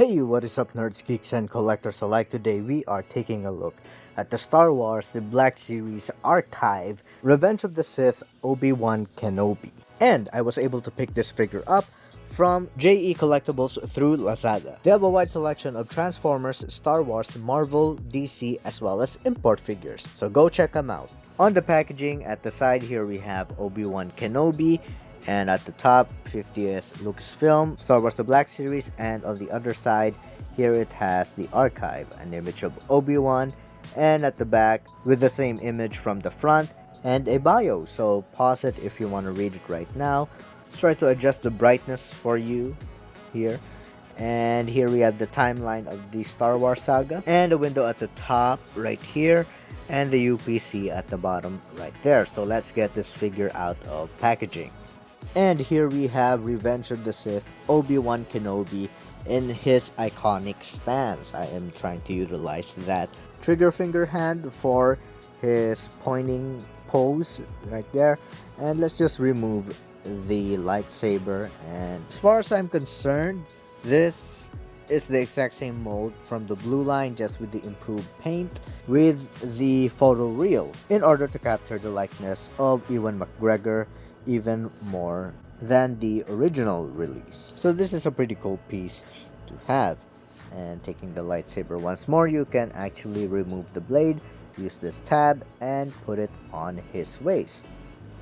Hey, what is up nerds, geeks, and collectors alike? Today we are taking a look at the Star Wars The Black Series Archive, Revenge of the Sith, Obi-Wan Kenobi. And I was able to pick this figure up from JE Collectibles through Lazada. They have a wide selection of Transformers, Star Wars, Marvel, DC, as well as import figures, so go check them out. On the packaging, at the side here we have Obi-Wan Kenobi, and at the top 50th Lucasfilm, Star Wars The Black Series, and on the other side here it has the archive, an image of Obi-Wan, and at the back with the same image from the front and a bio. So pause it if you want to read it right now. Let's try to adjust the brightness for you here. And here we have the timeline of the Star Wars saga, and a window at the top right here, and the UPC at the bottom right there. So let's get this figure out of packaging. And here we have Revenge of the Sith, Obi-Wan Kenobi in his iconic stance. I am trying to utilize that trigger finger hand for his pointing pose right there. And let's just remove the lightsaber. And as far as I'm concerned, this is the exact same mold from the blue line, just with the improved paint with the photoreal in order to capture the likeness of Ewan McGregor even more than the original release. So this is a pretty cool piece to have. And taking the lightsaber once more, you can actually remove the blade, use this tab, and put it on his waist.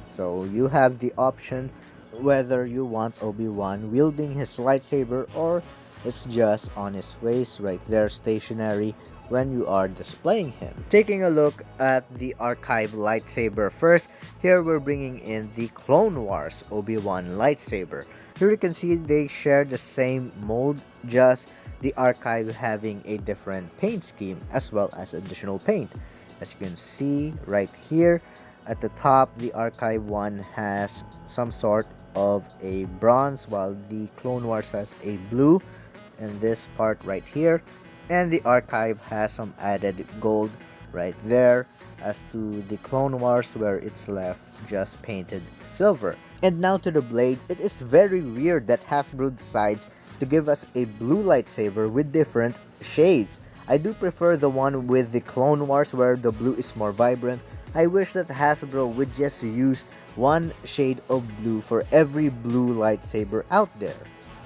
So you have the option whether you want Obi-Wan wielding his lightsaber or it's just on his waist right there stationary when you are displaying him. Taking a look at the archive lightsaber first, here we're bringing in the Clone Wars Obi-Wan lightsaber. Here you can see they share the same mold, just the archive having a different paint scheme as well as additional paint. As you can see right here at the top, the archive one has some sort of a bronze while the Clone Wars has a blue in this part right here, and the archive has some added gold right there, as to the Clone Wars where it's left just painted silver. And now to the blade. It is very weird that Hasbro decides to give us a blue lightsaber with different shades. I do prefer the one with the Clone Wars where the blue is more vibrant. I wish that Hasbro would just use one shade of blue for every blue lightsaber out there.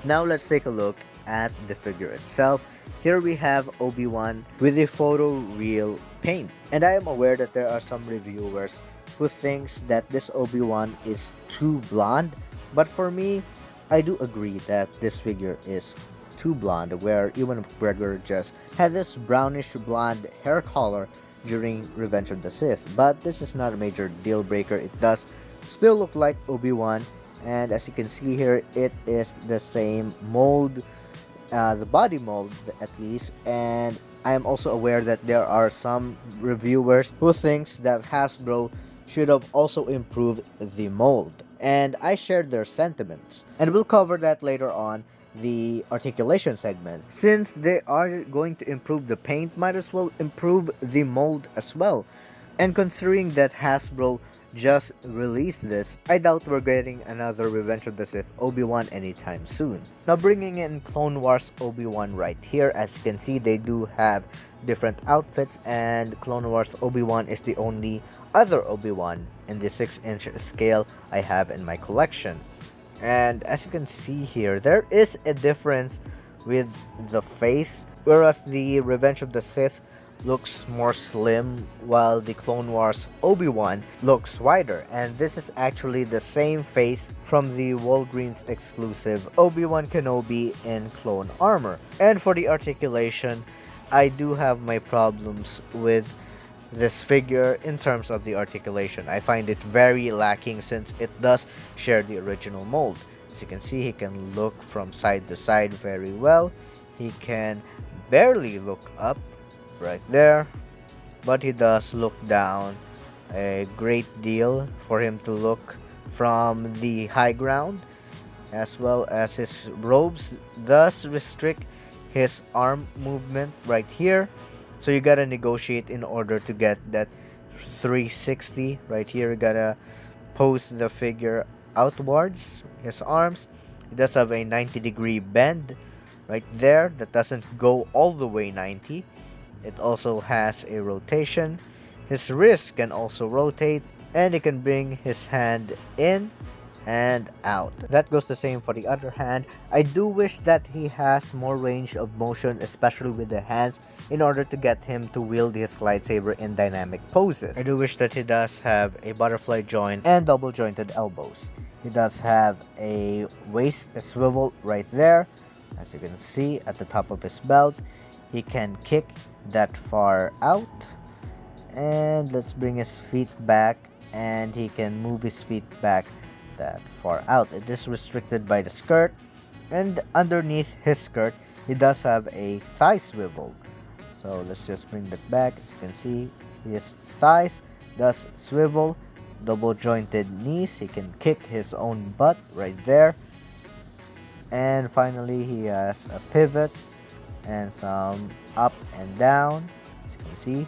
Now let's take a look at the figure itself. Here we have Obi-Wan with a photoreal paint, and I am aware that there are some reviewers who thinks that this Obi-Wan is too blonde, but for me, I do agree that this figure is too blonde, where Ewan McGregor just had this brownish blonde hair color during Revenge of the Sith. But this is not a major deal breaker. It does still look like Obi-Wan, and as you can see here, it is the same mold, the body mold at least. And I am also aware that there are some reviewers who thinks that Hasbro should have also improved the mold, and I shared their sentiments, and we'll cover that later on the articulation segment. Since they are going to improve the paint, might as well improve the mold as well. And considering that Hasbro just released this, I doubt we're getting another Revenge of the Sith Obi-Wan anytime soon. Now bringing in Clone Wars Obi-Wan right here, as you can see they do have different outfits, and Clone Wars Obi-Wan is the only other Obi-Wan in the 6-inch scale I have in my collection. And as you can see here, there is a difference with the face, whereas the Revenge of the Sith looks more slim while the Clone Wars Obi-Wan looks wider. And this is actually the same face from the Walgreens exclusive Obi-Wan Kenobi in clone armor. And for the articulation, I do have my problems with this figure in terms of the articulation. I find it very lacking since it does share the original mold. As you can see, he can look from side to side very well. He can barely look up right there, but he does look down a great deal for him to look from the high ground, as well as his robes does restrict his arm movement right here. So you gotta negotiate in order to get that 360 right here. You gotta pose the figure outwards, his arms. It does have a 90-degree bend right there that doesn't go all the way 90. It also has a rotation. His wrist can also rotate, and he can bring his hand in and out. That goes the same for the other hand. I do wish that he has more range of motion, especially with the hands, in order to get him to wield his lightsaber in dynamic poses. I do wish that he does have a butterfly joint and double jointed elbows. He does have a waist swivel right there, as you can see at the top of his belt. He can kick that far out, and let's bring his feet back, and he can move his feet back that far out. It is restricted by the skirt, and underneath his skirt he does have a thigh swivel. So let's just bring that back. As you can see, his thighs does swivel, double jointed knees. He can kick his own butt right there, and finally he has a pivot and some up and down, as you can see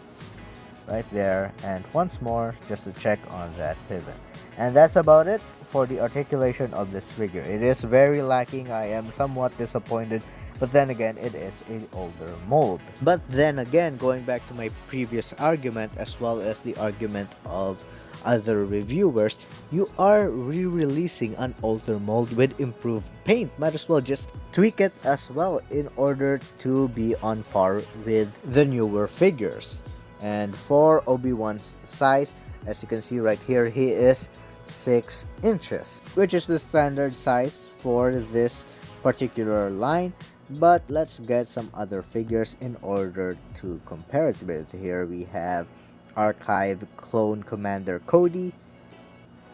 right there, and once more just to check on that pivot. And that's about it for the articulation of this figure. It is very lacking. I am somewhat disappointed, but then again, it is an older mold. But then again, going back to my previous argument, as well as the argument of other reviewers, you are re-releasing an older mold with improved paint. Might as well just tweak it as well in order to be on par with the newer figures. And for Obi-Wan's size, as you can see right here, he is 6 inches, which is the standard size for this particular line. But let's get some other figures in order to compare it with. Here we have Archive Clone Commander Cody,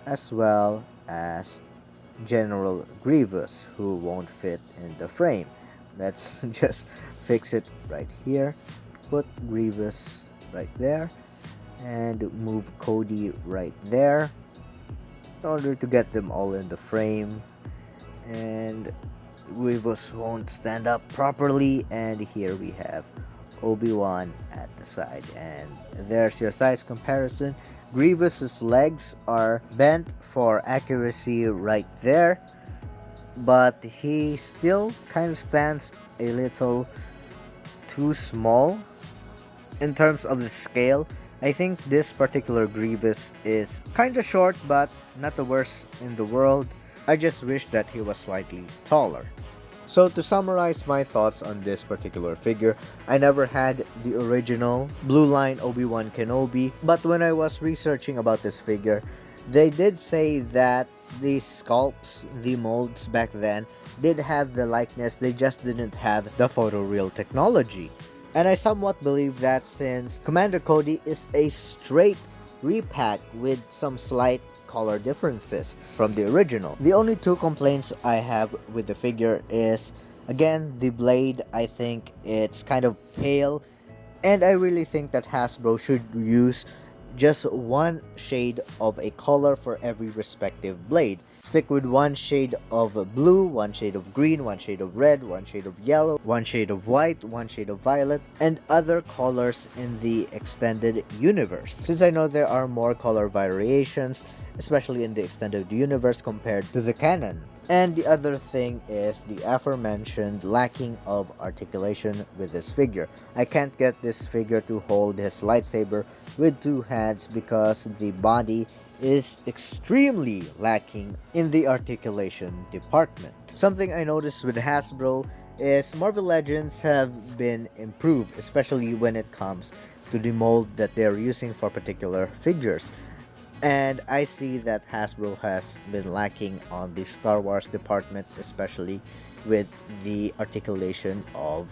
as well as General Grievous, who won't fit in the frame. Let's just fix it right here. Put Grievous right there and move Cody right there in order to get them all in the frame. And Grievous won't stand up properly, and here we have Obi-Wan at the side, and there's your size comparison. Grievous's legs are bent for accuracy right there, but he still kind of stands a little too small in terms of the scale. I think this particular Grievous is kind of short, but not the worst in the world. I just wish that he was slightly taller. So to summarize my thoughts on this particular figure, I never had the original Blue Line Obi-Wan Kenobi, but when I was researching about this figure, they did say that the sculpts, the molds back then, did have the likeness, they just didn't have the photoreal technology. And I somewhat believe that since Commander Cody is a straight repack with some slight color differences from the original. The only two complaints I have with the figure is, again, the blade. I think it's kind of pale, and I really think that Hasbro should use just one shade of a color for every respective blade. Stick with one shade of blue, one shade of green, one shade of red, one shade of yellow, one shade of white, one shade of violet, and other colors in the extended universe. Since I know there are more color variations, especially in the extended universe compared to the canon. And the other thing is the aforementioned lacking of articulation with this figure. I can't get this figure to hold his lightsaber with two hands because the body is extremely lacking in the articulation department. Something I noticed with Hasbro is Marvel Legends have been improved, especially when it comes to the mold that they're using for particular figures. And I see that Hasbro has been lacking on the Star Wars department, especially with the articulation of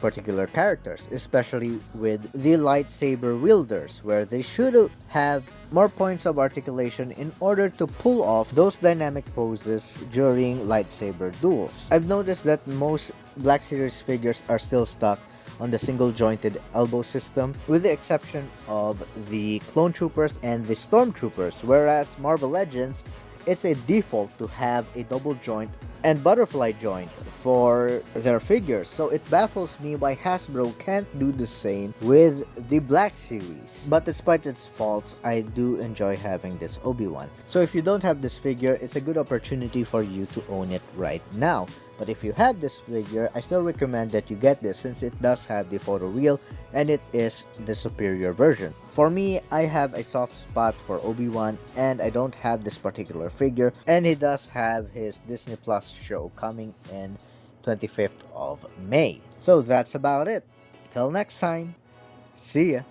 particular characters, especially with the lightsaber wielders, where they should have more points of articulation in order to pull off those dynamic poses during lightsaber duels. I've noticed that most Black Series figures are still stuck on the single jointed elbow system, with the exception of the Clone Troopers and the Stormtroopers, whereas Marvel Legends, it's a default to have a double joint and butterfly joint for their figures. So it baffles me why Hasbro can't do the same with the Black Series. But despite its faults, I do enjoy having this Obi-Wan. So if you don't have this figure, it's a good opportunity for you to own it right now. But if you had this figure, I still recommend that you get this since it does have the photoreal and it is the superior version. For me, I have a soft spot for Obi-Wan and I don't have this particular figure, and he does have his Disney Plus show coming in 25th of May. So that's about it. Till next time, see ya!